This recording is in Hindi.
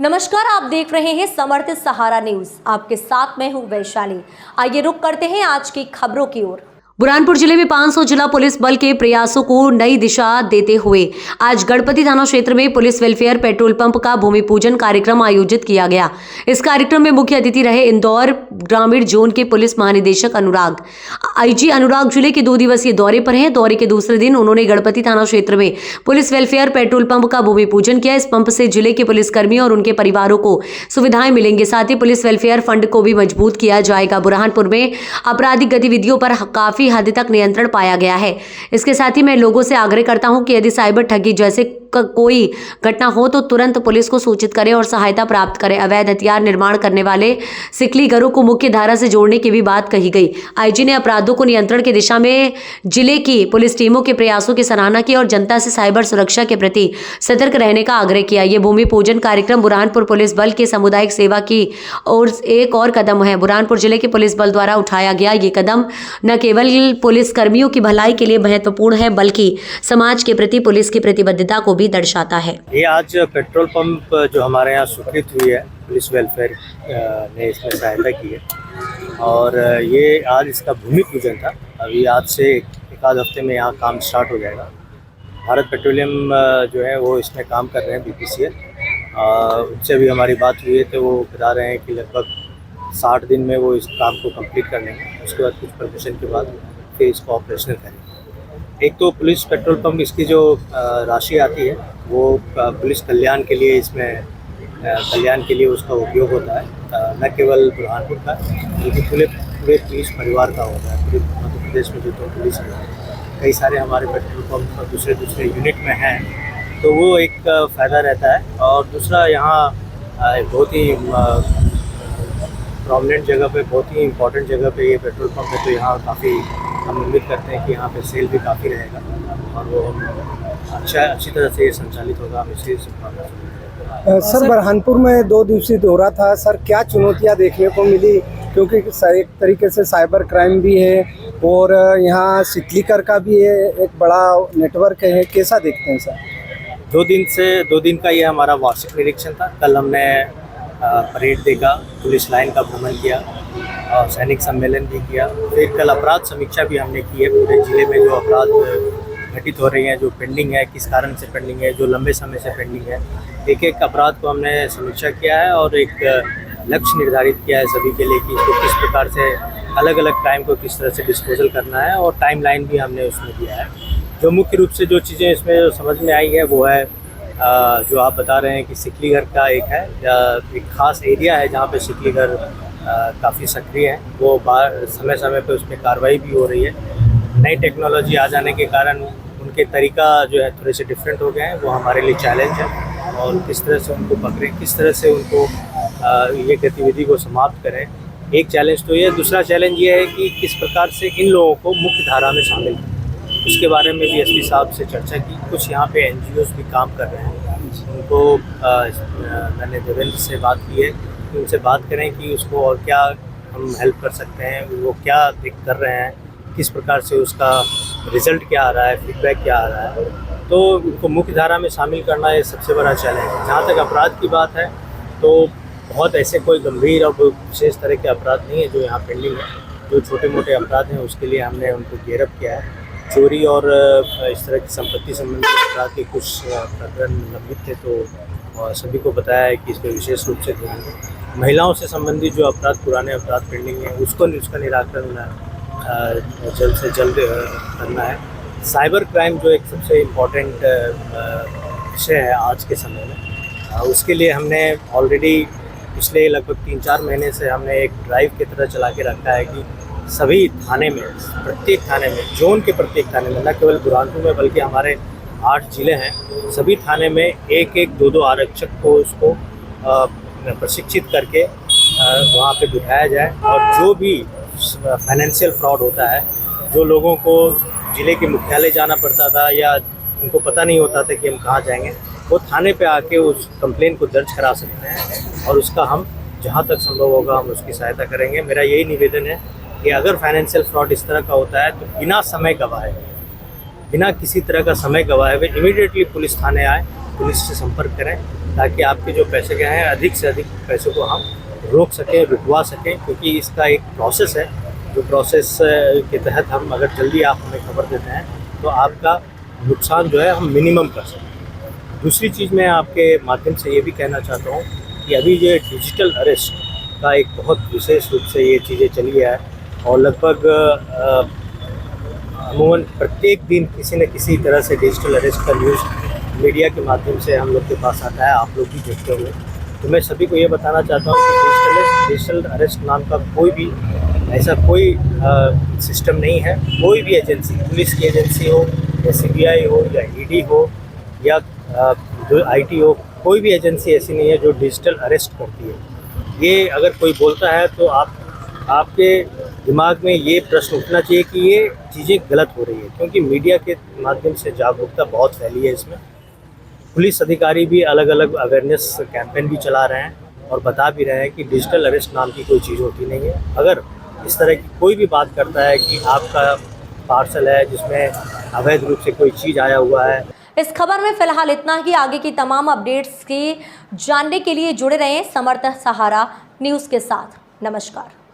नमस्कार, आप देख रहे हैं समर्थ सहारा न्यूज। आपके साथ मैं हूं वैशाली। आइए रुक करते हैं आज की खबरों की ओर। बुरहानपुर जिले में 500 जिला पुलिस बल के प्रयासों को नई दिशा देते हुए आज गणपति थाना क्षेत्र में पुलिस वेलफेयर पेट्रोल पंप का भूमि पूजन कार्यक्रम आयोजित किया गया। इस कार्यक्रम में मुख्य अतिथि रहे इंदौर ग्रामीण जोन के पुलिस महानिदेशक अनुराग। आईजी अनुराग जिले के 2 दिवसीय दौरे पर हैं। दौरे के दूसरे दिन उन्होंने गणपति थाना क्षेत्र में पुलिस वेलफेयर पेट्रोल पंप का भूमि पूजन किया। इस पंप से जिले के पुलिसकर्मियों और उनके परिवारों को सुविधाएं मिलेंगी। साथ ही पुलिस वेलफेयर फंड को भी मजबूत किया जाएगा। बुरहानपुर में आपराधिक गतिविधियों पर काफी हद तक नियंत्रण पाया गया है। इसके साथ ही मैं लोगों से आग्रह करता हूं कि यदि साइबर ठगी जैसे कोई घटना हो तो तुरंत पुलिस को सूचित करें और सहायता प्राप्त करें। अवैध हथियार निर्माण करने वाले सिकलीगरों को मुख्य धारा से जोड़ने की भी बात कही गई। आईजी ने अपराधों को नियंत्रण की दिशा में जिले की पुलिस टीमों के प्रयासों की सराहना की और जनता से साइबर सुरक्षा के प्रति सतर्क रहने का आग्रह किया। ये भूमि पूजन कार्यक्रम बुरहानपुर पुलिस बल के सामुदायिक सेवा की ओर एक और कदम है। बुरहानपुर जिले के पुलिस बल द्वारा उठाया गया ये कदम न केवल पुलिस कर्मियों की भलाई के लिए महत्वपूर्ण है बल्कि समाज के प्रति पुलिस की प्रतिबद्धता को भी दर्शाता है। ये आज पेट्रोल पंप जो हमारे यहाँ स्वीकृत हुई है, पुलिस वेलफेयर ने इसमें सहायता की है और ये आज इसका भूमि पूजन था। अभी आज से एक आध हफ्ते में यहाँ काम स्टार्ट हो जाएगा। भारत पेट्रोलियम जो है वो इसमें काम कर रहे हैं, BPCL। उनसे भी हमारी बात हुई है तो वो बता रहे हैं कि लगभग 60 दिन में वो इस काम को कंप्लीट कर लेंगे। उसके बाद कुछ परमिशन के बाद फिर इसको ऑपरेशनल करेंगे। एक तो पुलिस पेट्रोल पंप इसकी जो राशि आती है वो पुलिस कल्याण के लिए उसका उपयोग होता है। न केवल बुरहानपुर का बल्कि पूरे पुलिस परिवार का होता है। पूरे मध्य प्रदेश में जो तो पुलिस है, कई सारे हमारे पेट्रोल पंप दूसरे यूनिट में हैं, तो वो एक फ़ायदा रहता है। और दूसरा यहाँ बहुत ही प्रोमिनेंट जगह पे, बहुत ही इम्पोर्टेंट जगह पे ये पेट्रोल पंप है, तो यहाँ काफ़ी हम उम्मीद करते हैं कि यहाँ पे सेल भी काफ़ी रहेगा और वो अच्छी तरह से ये संचालित होगा। हम इसी सर, बुरहानपुर में 2 दिवसीय दौरा था सर, क्या चुनौतियाँ देखने को मिली? क्योंकि एक तरीके से साइबर क्राइम भी है और यहाँ सिकलीकर का भी है, एक बड़ा नेटवर्क है, कैसा देखते हैं सर? 2 दिन का ये हमारा वार्षिक निरीक्षण था। कल हमने परेड देखा, पुलिस लाइन का भ्रमण किया और सैनिक सम्मेलन भी किया। फिर कल अपराध समीक्षा भी हमने की है। पूरे ज़िले में जो अपराध घटित हो रही हैं, जो पेंडिंग है, किस कारण से पेंडिंग है, जो लंबे समय से पेंडिंग है, एक अपराध को हमने समीक्षा किया है और एक लक्ष्य निर्धारित किया है सभी के लिए कि इसको किस प्रकार से अलग अलग क्राइम को किस तरह से डिस्पोजल करना है, और टाइमलाइन भी हमने उसमें दिया है। जो मुख्य रूप से जो चीज़ें इसमें समझ में आई है वो है जो आप बता रहे हैं कि सिकलीगर का एक खास एरिया है जहाँ पे सिकलीगर काफ़ी सक्रिय हैं। वो समय समय पे उसमें कार्रवाई भी हो रही है। नई टेक्नोलॉजी आ जाने के कारण उनके तरीका जो है थोड़े से डिफरेंट हो गए हैं। वो हमारे लिए चैलेंज है और किस तरह से उनको पकड़ें, किस तरह से उनको ये गतिविधि को समाप्त करें, एक चैलेंज तो ये। दूसरा चैलेंज ये है कि किस प्रकार से इन लोगों को मुख्य धारा में शामिल करें। उसके बारे में भी SP साहब से चर्चा की। कुछ यहाँ पे NGOs भी काम कर रहे हैं, उनको मैंने देवेंद्र से बात की है कि उनसे बात करें कि उसको और क्या हम हेल्प कर सकते हैं, वो क्या कर रहे हैं, किस प्रकार से उसका रिज़ल्ट क्या आ रहा है, फीडबैक क्या आ रहा है। तो उनको मुख्य धारा में शामिल करना ये सबसे बड़ा चैलेंज है। जहाँ तक अपराध की बात है तो बहुत ऐसे कोई गंभीर और कोई विशेष तरह के अपराध नहीं है जो यहाँ पेंडिंग है। जो छोटे मोटे अपराध हैं उसके लिए हमने उनको गिरफ्तार किया है। चोरी और इस तरह की संपत्ति संबंधी अपराध के कुछ प्रकरण लंबित थे, तो सभी को बताया है कि इस पर विशेष रूप से ध्यान दें। महिलाओं से संबंधित जो अपराध, पुराने अपराध पेंडिंग है, उसका निराकरण जल्द से जल्द करना है। साइबर क्राइम जो एक सबसे इम्पोर्टेंट विषय है आज के समय में, उसके लिए हमने ऑलरेडी पिछले लगभग 3-4 महीने से हमने एक ड्राइव की तरह चला के रखा है कि सभी थाने में, प्रत्येक थाने में, जोन के प्रत्येक थाने में, न केवल बुरहानपुर में बल्कि हमारे 8 ज़िले हैं, सभी थाने में 1-1, 2-2 आरक्षक को उसको प्रशिक्षित करके वहाँ पे बिठाया जाए। और जो भी फाइनेंशियल फ्रॉड होता है, जो लोगों को ज़िले के मुख्यालय जाना पड़ता था या उनको पता नहीं होता था कि हम कहाँ जाएंगे, वो थाने पे आके उस कंप्लेन को दर्ज करा सकते हैं और उसका हम जहाँ तक संभव होगा हम उसकी सहायता करेंगे। मेरा यही निवेदन है कि अगर फाइनेंशियल फ्रॉड इस तरह का होता है तो बिना समय गवाए, बिना किसी तरह का समय गवाए हुए इमीडिएटली पुलिस थाने आए पुलिस से संपर्क करें ताकि आपके जो पैसे गए हैं अधिक से अधिक पैसों को हम रोक सकें, रुकवा सकें, क्योंकि इसका एक प्रोसेस है। जो प्रोसेस के तहत हम अगर जल्दी आप हमें खबर देते हैं तो आपका नुकसान जो है हम मिनिमम कर सकते हैं। दूसरी चीज़ मैं आपके माध्यम से ये भी कहना चाहता हूँ कि अभी ये डिजिटल अरेस्ट का एक बहुत विशेष रूप से ये चीज़ें चली है और लगभग अमूमन प्रत्येक दिन किसी न किसी तरह से डिजिटल अरेस्ट का न्यूज़ मीडिया के माध्यम से हम लोग के पास आता है, आप लोग भी देखते होंगे। तो मैं सभी को ये बताना चाहता हूँ कि डिजिटल अरेस्ट नाम का कोई भी ऐसा कोई सिस्टम नहीं है। कोई भी एजेंसी, पुलिस की एजेंसी हो या CBI हो या ED हो या जो IT हो, कोई भी एजेंसी ऐसी नहीं है जो डिजिटल अरेस्ट करती है। ये अगर कोई बोलता है तो आपके दिमाग में ये प्रश्न उठना चाहिए कि ये चीज़ें गलत हो रही है, क्योंकि मीडिया के माध्यम से जागरूकता बहुत फैली है इसमें। पुलिस अधिकारी भी अलग अलग अवेयरनेस कैंपेन भी चला रहे हैं और बता भी रहे हैं कि डिजिटल अरेस्ट नाम की कोई चीज़ होती नहीं है। अगर इस तरह की कोई भी बात करता है कि आपका पार्सल है जिसमें अवैध रूप से कोई चीज़ आया हुआ है। इस खबर में फिलहाल इतना ही। आगे की तमाम अपडेट्स के जानने के लिए जुड़े रहें समर्थ सहारा न्यूज़ के साथ। नमस्कार।